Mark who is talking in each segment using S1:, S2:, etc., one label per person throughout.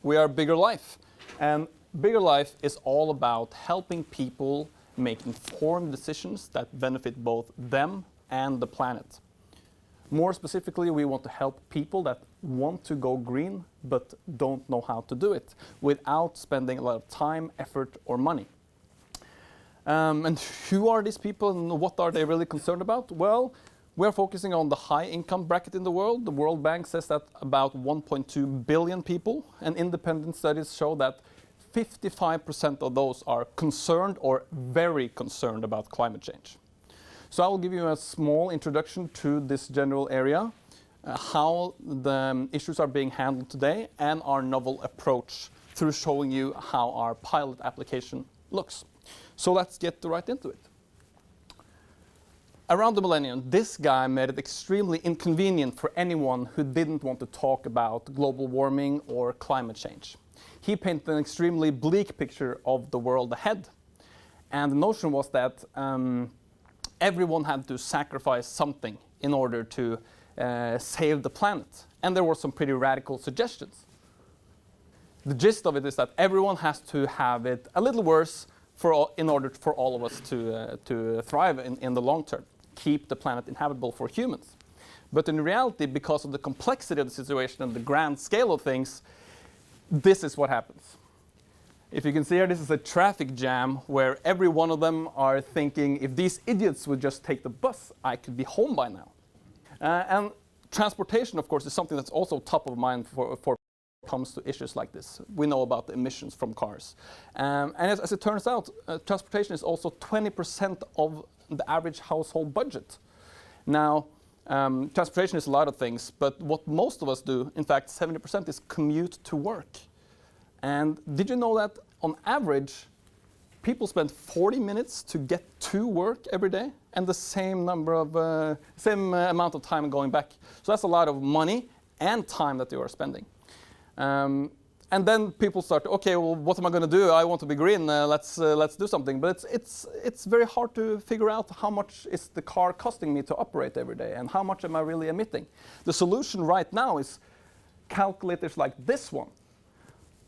S1: We are Bigger Life, and Bigger Life is all about helping people make informed decisions that benefit both them and the planet. More specifically, we want to help people that want to go green but don't know how to do it without spending a lot of time, effort, or money. And who are these people and what are they really concerned about? Well, we're focusing on the high income bracket in the world. The World Bank says that about 1.2 billion people, and independent studies show that 55% of those are concerned or very concerned about climate change. So I will give you a small introduction to this general area, how the issues are being handled today, and our novel approach through showing you how our pilot application looks. So let's get right into it. Around the millennium, this guy made it extremely inconvenient for anyone who didn't want to talk about global warming or climate change. He painted an extremely bleak picture of the world ahead. And the notion was that everyone had to sacrifice something in order to save the planet. And there were some pretty radical suggestions. The gist of it is that everyone has to have it a little worse in order for all of us to thrive in the long term, keep the planet inhabitable for humans. But in reality, because of the complexity of the situation and the grand scale of things, this is what happens. If you can see here, this is a traffic jam where every one of them are thinking, if these idiots would just take the bus, I could be home by now. And transportation, of course, is something that's also top of mind for comes to issues like this. We know about the emissions from cars. And as it turns out, transportation is also 20% of the average household budget. Now, transportation is a lot of things, but what most of us do, in fact, 70% is commute to work. And did you know that on average, people spend 40 minutes to get to work every day and the same amount of time going back? So that's a lot of money and time that they are spending. And then people start, okay, well, what am I going to do? I want to be green. Let's do something. But it's very hard to figure out how much is the car costing me to operate every day, and how much am I really emitting. The solution right now is calculators like this one,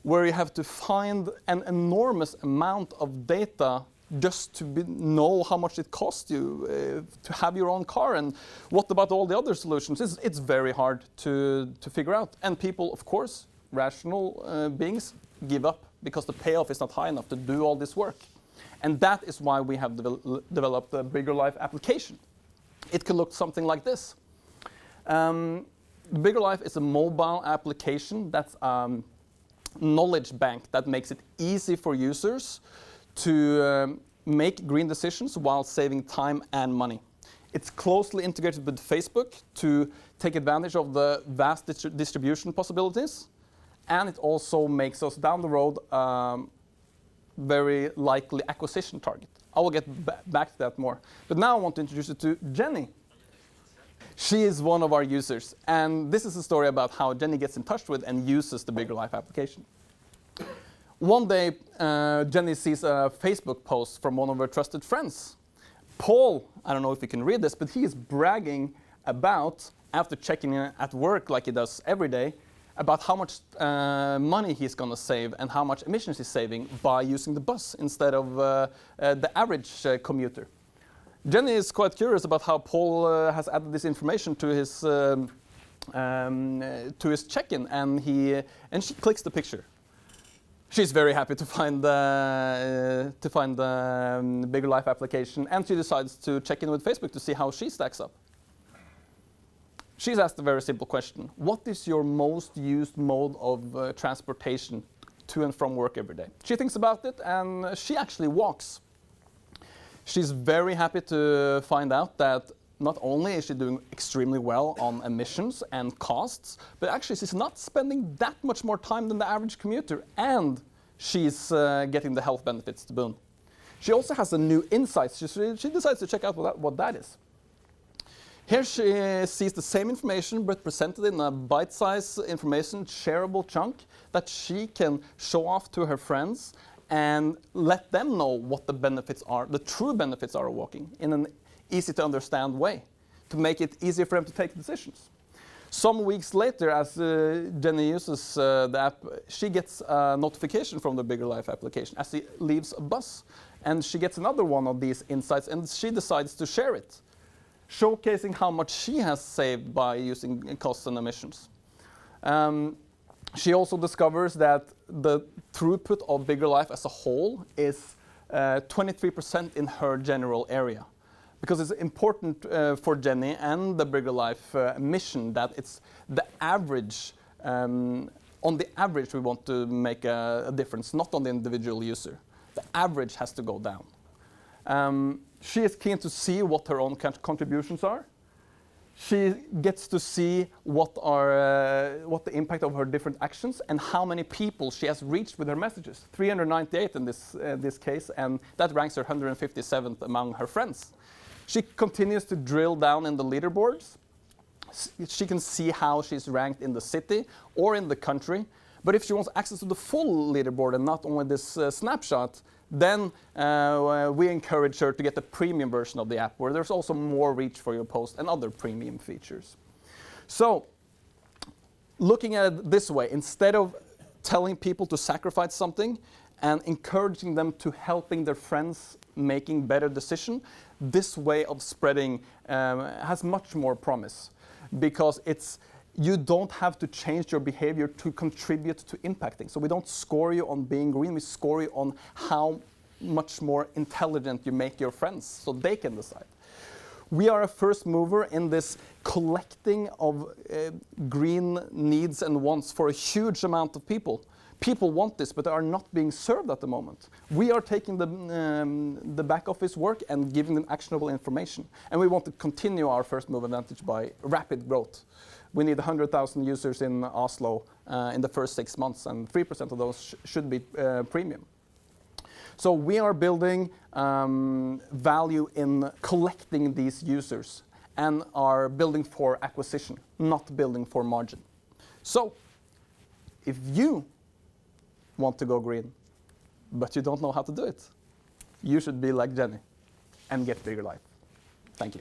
S1: where you have to find an enormous amount of data just to know how much it costs you to have your own car. And what about all the other solutions? It's very hard to figure out. And people, of course, rational beings, give up because the payoff is not high enough to do all this work. And that is why we have developed the Bigger Life application. It can look something like this. Bigger Life is a mobile application that's knowledge bank that makes it easy for users to make green decisions while saving time and money. It's closely integrated with Facebook to take advantage of the vast distribution possibilities, and it also makes us down the road very likely acquisition target. I will get back to that more. But now I want to introduce you to Jenny. She is one of our users, and this is a story about how Jenny gets in touch with and uses the Bigger Life application. One day, Jenny sees a Facebook post from one of her trusted friends. Paul, I don't know if you can read this, but he is bragging about, after checking in at work like he does every day, about how much money he's going to save and how much emissions he's saving by using the bus instead of the average commuter. Jenny is quite curious about how Paul has added this information to his check-in, and she clicks the picture. She's very happy to find the Bigger Life application, and she decides to check in with Facebook to see how she stacks up. She's asked a very simple question: what is your most used mode of transportation to and from work every day? She thinks about it, and she actually walks. She's very happy to find out that not only is she doing extremely well on emissions and costs, but actually she's not spending that much more time than the average commuter, and she's getting the health benefits to boon. She also has a new insight. She decides to check out what that is. Here she sees the same information, but presented in a bite-sized information shareable chunk that she can show off to her friends and let them know what the benefits are, the true benefits are of walking, in an easy to understand way, to make it easier for them to take decisions. Some weeks later, as Jenny uses the app, she gets a notification from the Bigger Life application as she leaves a bus. And she gets another one of these insights, and she decides to share it, showcasing how much she has saved by using costs and emissions. She also discovers that the throughput of Bigger Life as a whole is 23% in her general area. Because it's important for Jenny and the Bigger Life mission that it's the average, on the average we want to make a difference, not on the individual user. The average has to go down. She is keen to see what her own contributions are. She gets to see what the impact of her different actions and how many people she has reached with her messages. 398 in this case, and that ranks her 157th among her friends. She continues to drill down in the leaderboards. She can see how she's ranked in the city or in the country. But if she wants access to the full leaderboard and not only this snapshot, then we encourage her to get the premium version of the app, where there's also more reach for your post and other premium features. So, looking at it this way, instead of telling people to sacrifice something and encouraging them to helping their friends making better decisions, this way of spreading has much more promise, because you don't have to change your behavior to contribute to impacting. So we don't score you on being green, we score you on how much more intelligent you make your friends, so they can decide. We are a first mover in this collecting of green needs and wants for a huge amount of people. People want this, but they are not being served at the moment. We are taking the back office work and giving them actionable information. And we want to continue our first move advantage by rapid growth. We need 100,000 users in Oslo in the first 6 months, and 3% of those should be premium. So we are building value in collecting these users and are building for acquisition, not building for margin. So if you want to go green, but you don't know how to do it, you should be like Jenny and get Bigger Life. Thank you.